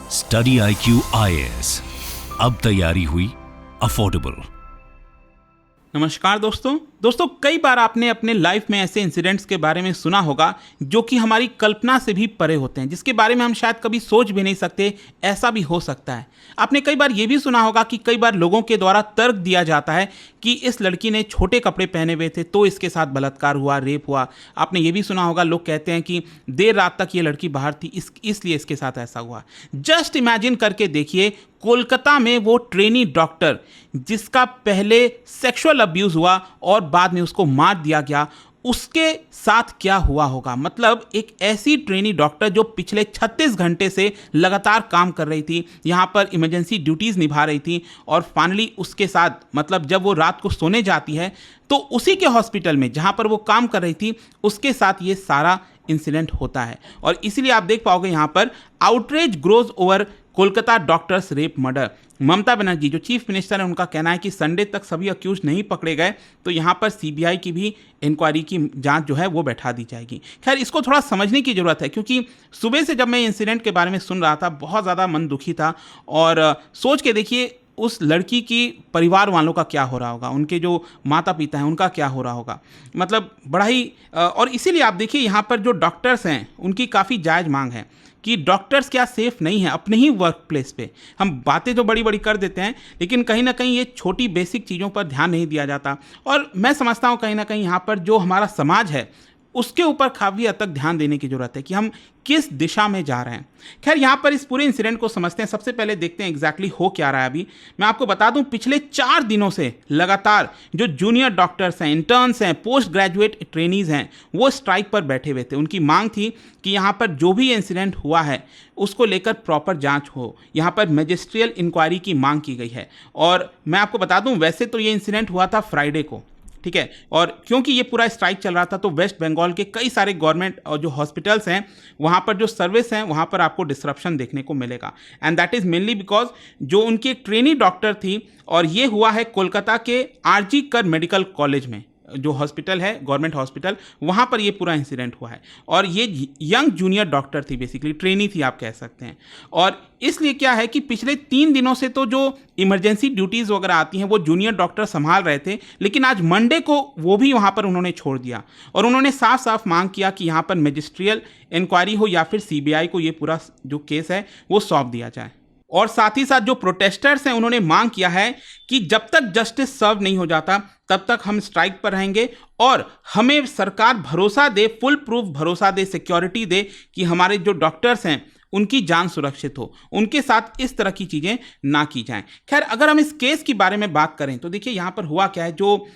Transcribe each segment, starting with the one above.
Study IQ IAS, अब तैयारी हुई अफोर्डेबल। नमस्कार दोस्तों कई बार आपने अपने लाइफ में ऐसे इंसिडेंट्स के बारे में सुना होगा जो कि हमारी कल्पना से भी परे होते हैं, जिसके बारे में हम शायद कभी सोच भी नहीं सकते ऐसा भी हो सकता है। आपने कई बार ये भी सुना होगा कि कई बार लोगों के द्वारा तर्क दिया जाता है कि इस लड़की ने छोटे कपड़े पहने हुए थे तो इसके साथ बलात्कार हुआ, रेप हुआ। आपने ये भी सुना होगा, लोग कहते हैं कि देर रात तक ये लड़की बाहर थी इसलिए इसके साथ ऐसा हुआ। जस्ट इमेजिन करके देखिए, कोलकाता में वो ट्रेनी डॉक्टर जिसका पहले सेक्सुअल अब्यूज़ हुआ और बाद में उसको मार दिया गया, उसके साथ क्या हुआ होगा। मतलब एक ऐसी ट्रेनी डॉक्टर जो पिछले 36 घंटे से लगातार काम कर रही थी, यहाँ पर इमरजेंसी ड्यूटीज़ निभा रही थी, और फाइनली उसके साथ मतलब जब वो रात को सोने जाती है तो उसी के हॉस्पिटल में जहाँ पर वो काम कर रही थी उसके साथ ये सारा इंसिडेंट होता है। और इसीलिए आप देख पाओगे यहाँ पर outrage grows over Kolkata doctors rape murder. Mamata Banerjee जो चीफ मिनिस्टर है, उनका कहना है कि संडे तक सभी अक्यूज नहीं पकड़े गए तो यहाँ पर सीबीआई की भी इंक्वायरी की जांच जो है वो बैठा दी जाएगी। खैर, इसको थोड़ा समझने की ज़रूरत है, क्योंकि सुबह से जब मैं इंसिडेंट के बारे में सुन रहा था बहुत ज़्यादा मन दुखी था। और सोच के देखिए उस लड़की की परिवार वालों का क्या हो रहा होगा, उनके जो माता पिता हैं उनका क्या हो रहा होगा। मतलब बड़ा ही और इसीलिए आप देखिए यहाँ पर जो डॉक्टर्स हैं उनकी काफ़ी जायज़ मांग है कि डॉक्टर्स क्या सेफ नहीं है अपने ही वर्क प्लेस पे। हम बातें तो बड़ी बड़ी कर देते हैं, लेकिन कहीं ना कहीं ये छोटी बेसिक चीज़ों पर ध्यान नहीं दिया जाता। और मैं समझता हूँ कहीं ना कहीं यहाँ पर जो हमारा समाज है उसके ऊपर काफ़ी हद तक ध्यान देने की ज़रूरत है कि हम किस दिशा में जा रहे हैं। खैर, यहाँ पर इस पूरे इंसिडेंट को समझते हैं। सबसे पहले देखते हैं एग्जैक्टली हो क्या रहा है। अभी मैं आपको बता दूं, पिछले 4 दिनों से लगातार जो जूनियर डॉक्टर्स हैं, इंटर्न्स हैं, पोस्ट ग्रेजुएट ट्रेनीज़ हैं, वो स्ट्राइक पर बैठे हुए थे। उनकी मांग थी कि यहाँ पर जो भी इंसिडेंट हुआ है उसको लेकर प्रॉपर जांच हो। यहाँ पर मैजिस्ट्रियल इंक्वायरी की मांग की गई है। और मैं आपको बता दूं, वैसे तो ये इंसिडेंट हुआ था फ्राइडे को, ठीक है, और क्योंकि ये पूरा स्ट्राइक चल रहा था तो वेस्ट बंगाल के कई सारे गवर्नमेंट और जो हॉस्पिटल्स हैं वहाँ पर जो सर्विस हैं वहाँ पर आपको डिसरप्शन देखने को मिलेगा। And that is mainly because जो उनकी एक ट्रेनी डॉक्टर थी, और ये हुआ है कोलकाता के आरजी कर मेडिकल कॉलेज में, जो हॉस्पिटल है गवर्नमेंट हॉस्पिटल, वहाँ पर ये पूरा इंसिडेंट हुआ है। और ये यंग जूनियर डॉक्टर थी, बेसिकली ट्रेनी थी आप कह सकते हैं। और इसलिए क्या है कि पिछले 3 दिनों से तो जो इमरजेंसी ड्यूटीज़ वगैरह आती हैं वो जूनियर डॉक्टर संभाल रहे थे, लेकिन आज मंडे को वो भी वहाँ पर उन्होंने छोड़ दिया। और उन्होंने साफ साफ मांग किया कि यहाँ पर मैजिस्ट्रियल इंक्वायरी हो या फिर सीबीआई को ये पूरा जो केस है वो सौंप दिया जाए। और साथ ही साथ जो प्रोटेस्टर्स हैं उन्होंने मांग किया है कि जब तक जस्टिस सर्व नहीं हो जाता तब तक हम स्ट्राइक पर रहेंगे, और हमें सरकार भरोसा दे, फुल प्रूफ भरोसा दे, सिक्योरिटी दे कि हमारे जो डॉक्टर्स हैं उनकी जान सुरक्षित हो, उनके साथ इस तरह की चीज़ें ना की जाएं। खैर, अगर हम इस केस के बारे में बात करें तो देखिए यहाँ पर हुआ क्या है। जो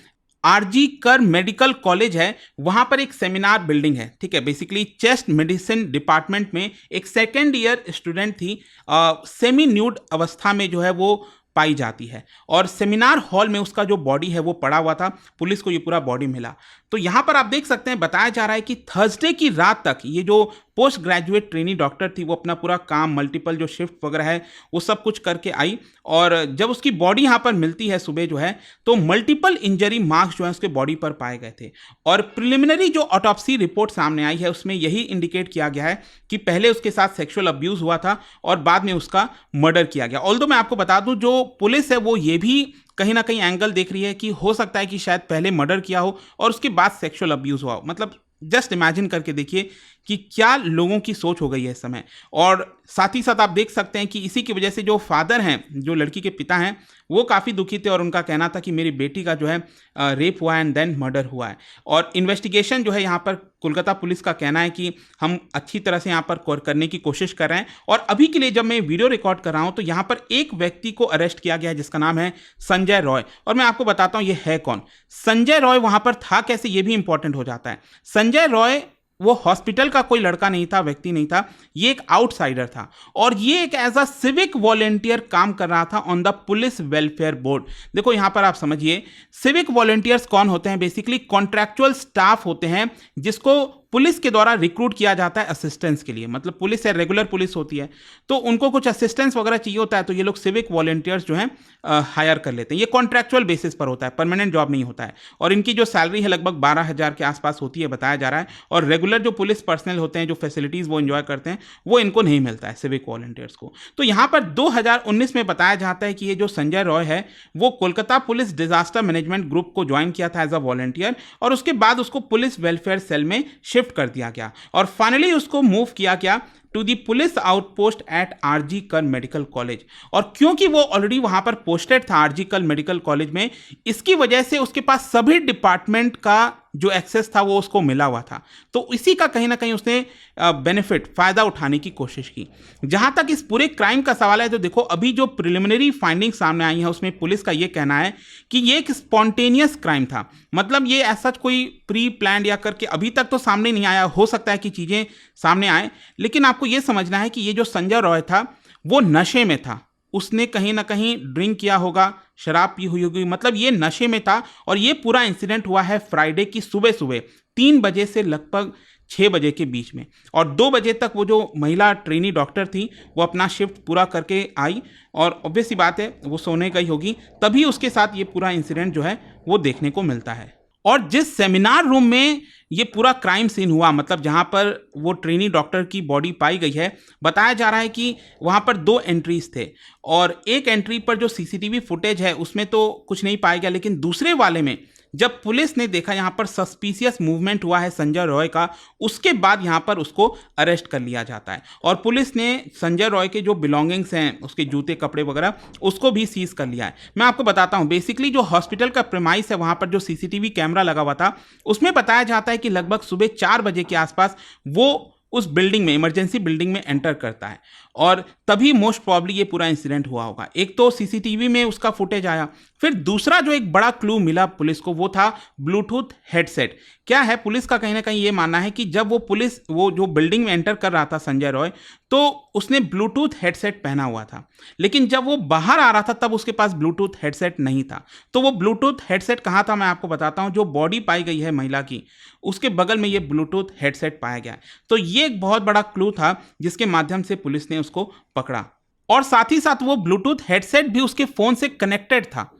आरजी कर मेडिकल कॉलेज है वहाँ पर एक सेमिनार बिल्डिंग है, ठीक है, बेसिकली चेस्ट मेडिसिन डिपार्टमेंट में एक सेकेंड ईयर स्टूडेंट थी, सेमी न्यूड अवस्था में जो है वो पाई जाती है, और सेमिनार हॉल में उसका जो बॉडी है वो पड़ा हुआ था। पुलिस को ये पूरा बॉडी मिला। तो यहाँ पर आप देख सकते हैं, बताया जा रहा है कि थर्सडे की रात तक ये जो पोस्ट ग्रेजुएट ट्रेनी डॉक्टर थी वो अपना पूरा काम, मल्टीपल जो शिफ्ट वगैरह है वो सब कुछ करके आई, और जब उसकी बॉडी यहाँ पर मिलती है सुबह जो है, तो मल्टीपल इंजरी मार्क्स जो है उसके बॉडी पर पाए गए थे। और प्रिलिमिनरी जो ऑटोप्सी रिपोर्ट सामने आई है उसमें यही इंडिकेट किया गया है कि पहले उसके साथ सेक्सुअल अब्यूज़ हुआ था और बाद में उसका मर्डर किया गया। ऑल्दो मैं आपको बता दूं, जो पुलिस है वो ये भी कहीं ना कहीं एंगल देख रही है कि हो सकता है कि शायद पहले मर्डर किया हो और उसके बाद सेक्सुअल अब्यूज़ हुआ हो। मतलब जस्ट इमेजिन करके देखिए कि क्या लोगों की सोच हो गई है इस समय। और साथ ही साथ आप देख सकते हैं कि इसी की वजह से जो फादर हैं, जो लड़की के पिता हैं, वो काफ़ी दुखी थे और उनका कहना था कि मेरी बेटी का जो है रेप हुआ है एंड देन मर्डर हुआ है। और इन्वेस्टिगेशन जो है यहाँ पर कोलकाता पुलिस का कहना है कि हम अच्छी तरह से यहाँ पर करने की कोशिश कर रहे हैं। और अभी के लिए जब मैं वीडियो रिकॉर्ड कर रहा हूँ तो यहाँ पर एक व्यक्ति को अरेस्ट किया गया है जिसका नाम है संजय रॉय। और मैं आपको बताता हूँ ये है कौन। संजय रॉय वहाँ पर था कैसे, ये भी इंपॉर्टेंट हो जाता है। संजय रॉय वो हॉस्पिटल का कोई लड़का नहीं था, व्यक्ति नहीं था, ये एक आउटसाइडर था, और ये एक एज अ सिविक वॉलेंटियर काम कर रहा था on the police welfare board. देखो यहाँ पर आप समझिए, सिविक वॉलेंटियर्स कौन होते हैं? बेसिकली कॉन्ट्रैक्चुअल स्टाफ होते हैं जिसको पुलिस के द्वारा रिक्रूट किया जाता है असिस्टेंस के लिए। मतलब पुलिस है, रेगुलर पुलिस होती है, तो उनको कुछ असिस्टेंस वगैरह चाहिए होता है, तो ये लोग सिविक वॉलंटियर्स जो हैं हायर कर लेते हैं। ये कॉन्ट्रैक्चुअल बेसिस पर होता है, परमानेंट जॉब नहीं होता है। और इनकी जो सैलरी है लगभग 12,000 के आसपास होती है, बताया जा रहा है। और रेगुलर जो पुलिस पर्सनल होते हैं, जो फैसिलिटीज़ वो एंजॉय करते हैं, वो इनको नहीं मिलता है, सिविक वॉलंटियर्स को। तो यहाँ पर 2019 में बताया जाता है कि ये जो संजय रॉय है वो Kolkata police disaster management group को ज्वाइन किया था एज अ वॉलंटियर, और उसके बाद उसको पुलिस वेलफेयर सेल में शिफ्ट कर दिया गया और फाइनली उसको मूव किया गया to the police outpost at R G Kar medical college. और क्योंकि वो ऑलरेडी वहां पर पोस्टेड था आरजी कर मेडिकल कॉलेज में, इसकी वजह से उसके पास सभी डिपार्टमेंट का जो एक्सेस था वो उसको मिला हुआ था। तो इसी का कहीं ना कहीं उसने बेनिफिट, फायदा उठाने की कोशिश की। जहां तक इस पूरे क्राइम का सवाल है, तो देखो अभी जो प्रिलिमिनरी फाइंडिंग सामने आई है उसमें पुलिस का ये कहना है कि ये एक स्पॉन्टेनियस क्राइम था। मतलब ये ऐसा कोई प्री प्लान या करके अभी तक तो सामने नहीं आया, हो सकता है कि चीजें सामने आए, लेकिन आपको ये समझना है कि ये जो संजय रॉय था वो नशे में था। उसने कहीं ना कहीं ड्रिंक किया होगा, शराब पी हुई होगी, मतलब ये नशे में था। और ये पूरा इंसिडेंट हुआ है फ्राइडे की सुबह सुबह 3 बजे से लगभग 6 बजे के बीच में। और 2 बजे तक वो जो महिला ट्रेनी डॉक्टर थी वो अपना शिफ्ट पूरा करके आई, और ऑब्वियस सी बात है वो सोने गई होगी, तभी उसके साथ ये पूरा इंसिडेंट जो है वो देखने को मिलता है। और जिस सेमिनार रूम में ये पूरा क्राइम सीन हुआ, मतलब जहाँ पर वो ट्रेनी डॉक्टर की बॉडी पाई गई है, बताया जा रहा है कि वहाँ पर 2 एंट्रीज थे, और एक एंट्री पर जो सीसीटीवी फुटेज है उसमें तो कुछ नहीं पाया गया, लेकिन दूसरे वाले में जब पुलिस ने देखा यहाँ पर सस्पिशियस मूवमेंट हुआ है संजय रॉय का, उसके बाद यहाँ पर उसको अरेस्ट कर लिया जाता है। और पुलिस ने संजय रॉय के जो बिलोंगिंग्स हैं, उसके जूते कपड़े वगैरह, उसको भी सीज कर लिया है। मैं आपको बताता हूँ, बेसिकली जो हॉस्पिटल का प्रेमाइस है वहाँ पर जो सीसीटीवी कैमरा लगा हुआ था, उसमें बताया जाता है कि लगभग सुबह 4 बजे के आसपास वो उस बिल्डिंग में, इमरजेंसी बिल्डिंग में एंटर करता है, और तभी मोस्ट प्रॉब्ली ये पूरा इंसिडेंट हुआ होगा। एक तो सीसीटीवी में उसका फुटेज आया, फिर दूसरा जो एक बड़ा क्लू मिला पुलिस को वो था ब्लूटूथ हेडसेट। क्या है, पुलिस का कहीं ना कहीं ये मानना है कि जब वो जो बिल्डिंग में एंटर कर रहा था संजय रॉय, तो उसने ब्लूटूथ हेडसेट पहना हुआ था, लेकिन जब वो बाहर आ रहा था तब उसके पास ब्लूटूथ हेडसेट नहीं था। तो वो ब्लूटूथ हेडसेट कहाँ था, मैं आपको बताता हूँ। जो बॉडी पाई गई है महिला की, उसके बगल में ये ब्लूटूथ हेडसेट पाया गया। तो ये एक बहुत बड़ा क्लू था जिसके माध्यम से पुलिस ने उसको पकड़ा, और साथ ही साथ वो ब्लूटूथ हेडसेट भी उसके फोन से कनेक्टेड था।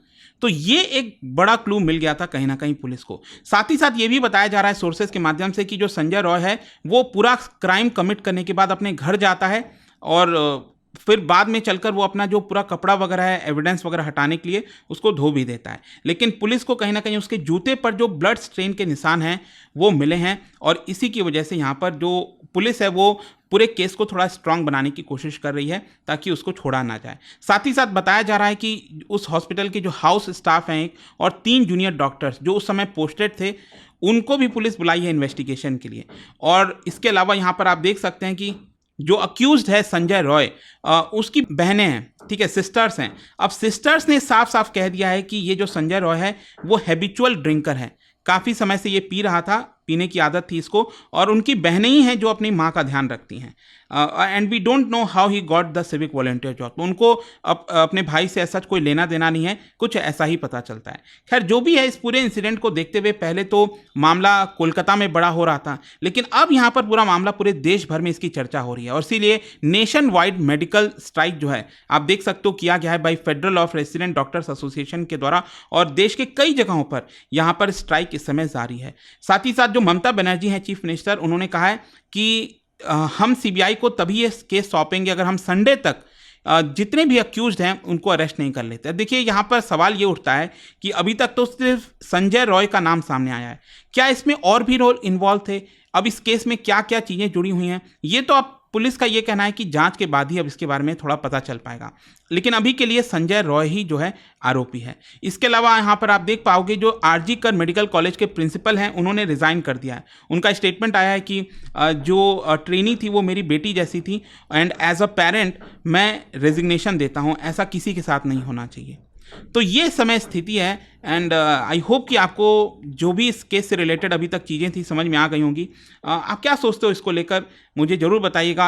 तो ये एक बड़ा क्लू मिल गया था कहीं ना कहीं पुलिस को। साथ ही साथ ये भी बताया जा रहा है सोर्सेज के माध्यम से कि जो संजय रॉय है वो पूरा क्राइम कमिट करने के बाद अपने घर जाता है, और फिर बाद में चलकर वो अपना जो पूरा कपड़ा वगैरह है, एविडेंस वगैरह हटाने के लिए उसको धो भी देता है। लेकिन पुलिस को कहीं ना कहीं उसके जूते पर जो ब्लड स्ट्रेन के निशान हैं वो मिले हैं, और इसी की वजह से यहाँ पर जो पुलिस है वो पूरे केस को थोड़ा स्ट्रांग बनाने की कोशिश कर रही है ताकि उसको छोड़ा ना जाए। साथ ही साथ बताया जा रहा है कि उस हॉस्पिटल के जो हाउस स्टाफ हैं और 3 जूनियर डॉक्टर्स जो उस समय पोस्टेड थे, उनको भी पुलिस बुलाई है इन्वेस्टिगेशन के लिए। और इसके अलावा यहाँ पर आप देख सकते हैं कि जो अक्यूज्ड है संजय रॉय, उसकी बहनें हैं, ठीक है, सिस्टर्स हैं। अब सिस्टर्स ने साफ साफ कह दिया है कि ये जो संजय रॉय है वो हैबिचुअल ड्रिंकर है, काफ़ी समय से ये पी रहा था, पीने की आदत थी इसको, और उनकी बहनें ही हैं जो अपनी माँ का ध्यान रखती हैं। And we don't know how he got the civic volunteer job. तो उनको अपने भाई से ऐसा कोई लेना देना नहीं है, कुछ ऐसा ही पता चलता है। खैर जो भी है, इस पूरे इंसिडेंट को देखते हुए पहले तो मामला कोलकाता में बड़ा हो रहा था, लेकिन अब यहाँ पर पूरा मामला पूरे देश भर में इसकी चर्चा हो रही है, और इसीलिए नेशन वाइड मेडिकल स्ट्राइक जो है आप देख सकते हो किया गया है by federal of resident doctors association के द्वारा, और देश के कई जगहों पर यहाँ पर स्ट्राइक इस समय जारी है। साथ ही साथ जो ममता बनर्जी हैं चीफ मिनिस्टर, उन्होंने कहा है कि हम सीबीआई को तभी ये केस सौंपेंगे अगर हम संडे तक जितने भी अक्यूज्ड हैं उनको अरेस्ट नहीं कर लेते। देखिए यहाँ पर सवाल ये उठता है कि अभी तक तो सिर्फ संजय रॉय का नाम सामने आया है, क्या इसमें और भी रोल इन्वॉल्व थे? अब इस केस में क्या क्या चीज़ें जुड़ी हुई हैं, ये तो अब पुलिस का ये कहना है कि जांच के बाद ही अब इसके बारे में थोड़ा पता चल पाएगा, लेकिन अभी के लिए संजय रॉय ही जो है आरोपी है। इसके अलावा यहाँ पर आप देख पाओगे जो आरजी कर मेडिकल कॉलेज के प्रिंसिपल हैं, उन्होंने रिज़ाइन कर दिया है। उनका स्टेटमेंट आया है कि जो ट्रेनी थी वो मेरी बेटी जैसी थी, एंड एज अ पेरेंट मैं रेजिग्नेशन देता हूँ, ऐसा किसी के साथ नहीं होना चाहिए। तो ये समय स्थिति है, एंड आई होप कि आपको जो भी इस केस से रिलेटेड अभी तक चीज़ें थी समझ में आ गई होंगी। आप क्या सोचते हो इसको लेकर, मुझे ज़रूर बताइएगा।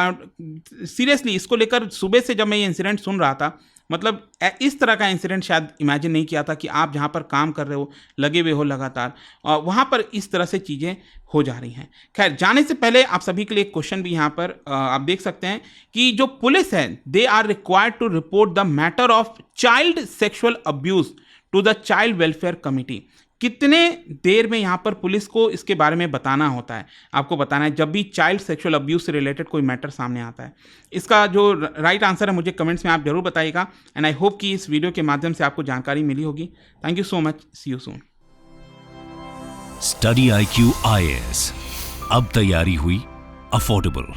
सीरियसली इसको लेकर सुबह से जब मैं ये इंसिडेंट सुन रहा था मतलब इस तरह का इंसिडेंट शायद इमेजिन नहीं किया था कि आप जहाँ पर काम कर रहे हो, लगे हुए हो लगातार, और वहाँ पर इस तरह से चीज़ें हो जा रही हैं। खैर, जाने से पहले आप सभी के लिए एक क्वेश्चन भी यहाँ पर आप देख सकते हैं कि जो पुलिस है, they are required to report the matter of child sexual abuse to the child welfare committee. कितने देर में यहाँ पर पुलिस को इसके बारे में बताना होता है? आपको बताना है जब भी चाइल्ड सेक्सुअल अब्यूज से रिलेटेड कोई मैटर सामने आता है। इसका जो राइट आंसर है मुझे कमेंट्स में आप जरूर बताइएगा, एंड आई होप कि इस वीडियो के माध्यम से आपको जानकारी मिली होगी। Thank you so much, see you soon. Study IQ IAS, अब तैयारी हुई अफोर्डेबल।